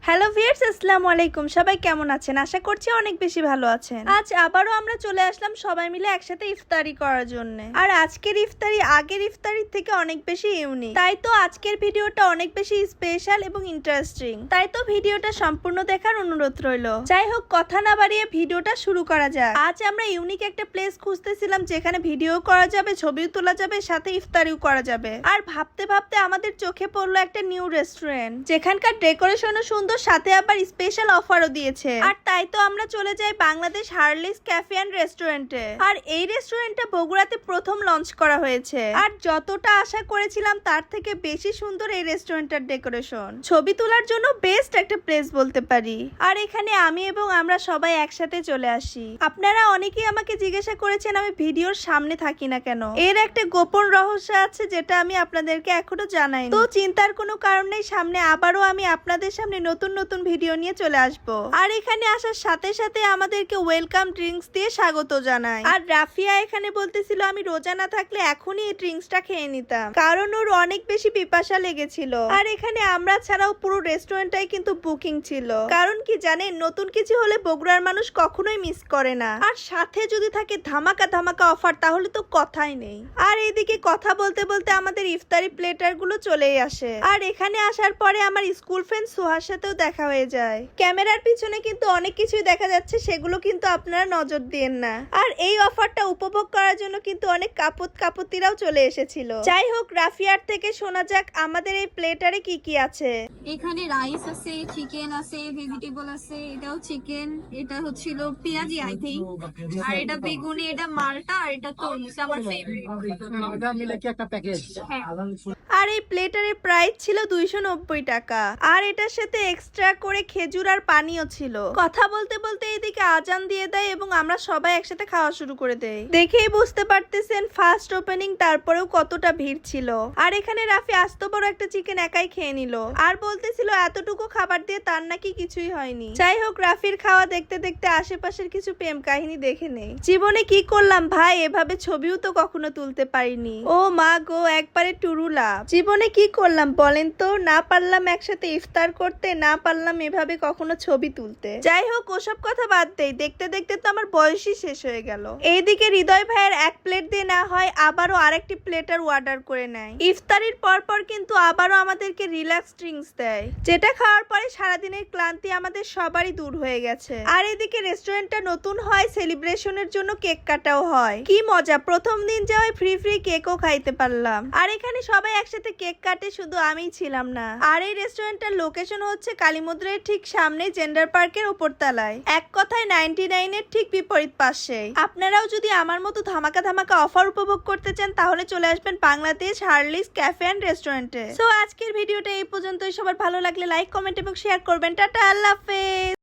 Hello viewers, আসসালামু আলাইকুম। সবাই কেমন আছেন? আশা করছি অনেক বেশি ভালো আছেন। আজ আবারও আমরা চলে আসলাম সবাই মিলে একসাথে ইফতারি করার জন্য। আর আজকের ইফতারি আগের ইফতারির থেকে অনেক বেশি ইউনিক। তাই তো আজকের ভিডিওটা অনেক বেশি স্পেশাল এবং ইন্টারেস্টিং। তাই তো ভিডিওটা সম্পূর্ণ দেখার অনুরোধ রইল। যাই হোক, কথা না বাড়িয়ে ভিডিওটা শুরু করা যাক। আজ আমরা ইউনিক একটা প্লেস খুঁজতেছিলাম যেখানে ভিডিও করা যাবে, ছবিও তোলা যাবে, সাথে ইফতারিও করা যাবে। আর ভাবতে ভাবতে আমাদের চোখে পড়লো একটা নিউ রেস্টুরেন্ট, যেখানকার ডেকোরেশনও সুন্দর, সাথে আবার স্পেশাল অফারও দিয়েছে। আর তাই তো আমরা চলে যাই বাংলাদেশ হার্লিস ক্যাফে এন্ড রেস্টুরেন্টে। আর এই রেস্টুরেন্টটা বগুড়াতে প্রথম লঞ্চ করা হয়েছে। আর যতটা আশা করেছিলাম তার থেকে বেশি সুন্দর এই রেস্টুরেন্টের ডেকোরেশন। ছবি তোলার জন্য বেস্ট একটা প্লেস বলতে পারি। আর এখানে আমি এবং আমরা সবাই একসাথে চলে আসি। আপনারা অনেকেই আমাকে জিজ্ঞাসা করেছেন আমি ভিডিওর সামনে থাকি না কেন। এর একটা গোপন রহস্য আছে যেটা আমি আপনাদেরকে এখনো জানাইনি। তো চিন্তার কোনো কারণ নেই, সামনে আবারও আমি আপনাদের সামনে নতুন নতুন ভিডিও নিয়ে চলে আসব। আর এখানে আসার সাথে সাথে আমাদেরকে ওয়েলকাম ড্রিঙ্কস দিয়ে স্বাগত জানায়। আর রাফিয়া এখানে বলতেছিল আমি রোজা না থাকলে এখনই এই ড্রিঙ্কসটা খেয়ে নিতাম, কারণ ওর অনেক বেশি পিপাসা লেগেছিল। আর এখানে আমরা ছাড়াও পুরো রেস্টুরেন্টটাই কিন্তু বুকিং ছিল। কারণ কি জানেন, নতুন কিছু হলে বগুড়ার মানুষ কখনোই মিস করে না। আর সাথে যদি থাকে ধামাকা ধামাকা অফার, তাহলে তো কথাই নেই। আর এদিকে কথা বলতে বলতে আমাদের ইফতারি প্লেটার গুলো চলেই আসে। আর এখানে আসার পরে আমার স্কুল ফ্রেন্ড সোহার সাথেও দেখা হয়ে যায়। ক্যামেরার পিছনে কিন্তু অনেক কিছুই দেখা যাচ্ছে, সেগুলো কিন্তু আপনারা নজর দিয়েন না। আর এই অফারটা উপভোগ করার জন্য কিন্তু অনেক কাপড়তিরাও চলে এসেছিল। যাই হোক, রাফিয়ার থেকে শোনা যাক আমাদের এই প্লেটারে কি কি আছে। এখানে রাইস আছে, চিকেন আছে, ভেজিটেবল আছে, এটাও চিকেন, এটা হচ্ছিল পেঁয়াজি আই থিংক, আর এটা বেগুনি, এটা মালটা, আর এটা তরমুজ আমার ফেভারিট। এটা মিলে কি একটা প্যাকেজ? আর এই প্লেটারের প্রাইস ছিল 290 টাকা। আর এটার সাথে এক্সট্রা করে খেজুর আর পানিও ছিল। কথা বলতে বলতে এইদিকে আজান দিয়ে দেয় এবং আমরা সবাই একসাথে খাওয়া শুরু করে দেই। দেখেই বুঝতে পারতেছেন ফার্স্ট ওপেনিং, তারপরেও কতটা ভিড় ছিল। আর এখানে রাফি আস্ত বড় একটা চিকেন একাই খেয়ে নিল। আর বলতেছিল এতটুকু খাবার দিয়ে তার নাকি কিছুই হয়নি। যাই হোক, রাফির খাওয়া দেখতে দেখতে আশেপাশের কিছু প্রেম কাহিনী দেখে নেই। জীবনে কি করলাম ভাই, এভাবে ছবিও তো কখনো তুলতে পারিনি। ও মা গো, একবারে টুরুলা। জীবনে কি করলাম বলেন তো, না পারলাম একসাথে ইফতার করতে, না পারলাম এভাবে কখনো ছবি তুলতে। যাই হোক, ওসব কথা বাদ দেই, দেখতে দেখতে তো আমার বয়সই শেষ হয়ে গেল। এইদিকে হৃদয় ভাইয়ের এক প্লেট দিয়ে না হয় আবারও আরেকটি প্লেটার অর্ডার করে নেয়। ইফতারির পর কিন্তু আবারও আমাদেরকে রিল্যাক্স ড্রিঙ্কস দেয়, যেটা খাওয়ার পরে সারাদিনের ক্লান্তি আমাদের সবারই দূর হয়ে গেছে। আর এদিকে রেস্টুরেন্টটা নতুন হয়, সেলিব্রেশনের জন্য কেক কাটাও হয়। কি মজা, প্রথম দিন যাওয়ায় ফ্রি কেকও খাইতে পারলাম। আর এখানে সবাই একসাথে কেক কাটে, শুধু আমিই ছিলাম না। আর এই রেস্টুরেন্টের লোকেশন হচ্ছে কালীমুদ্রার ঠিক সামনে জেন্ডার পার্কের উপর তলায়, এক কথায় 99 এর ঠিক বিপরীত পাশে। আপনারাও যদি আমার মতো ধামাকা ধামাকা অফার উপভোগ করতে চান তাহলে চলে আসবেন বাংলাদেশ হার্লিস ক্যাফে এন্ড রেস্টুরেন্টে। সো আজকের ভিডিওটা এই পর্যন্তই। সবার ভালো লাগলে লাইক, কমেন্ট এবং শেয়ার করবেন। টাটা, আল্লাহ হাফেজ।